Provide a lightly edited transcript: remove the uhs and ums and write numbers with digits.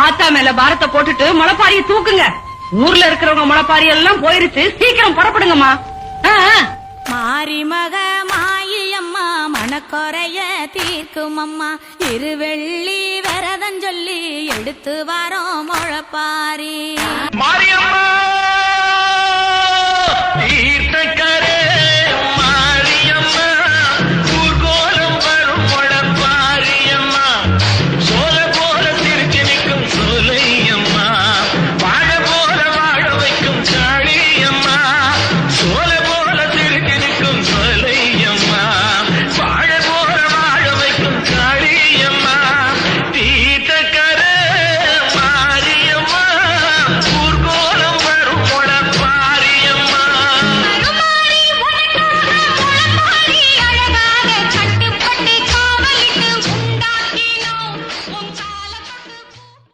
ஆத்தா மேல பாரத்தை போட்டுட்டு முளைப்பாரிய தூக்குங்க. ஊர்ல இருக்கிறவங்க முளைப்பாரி எல்லாம் போயிருச்சு, சீக்கிரம் புறப்படுங்கம்மா. மாரி மக மாயம்மா மனக்குறைய தீர்க்கும் அம்மா. இருவெள்ளி விரதம் சொல்லி எடுத்து வரோம் முளைப்பாரி. மாரியம்மா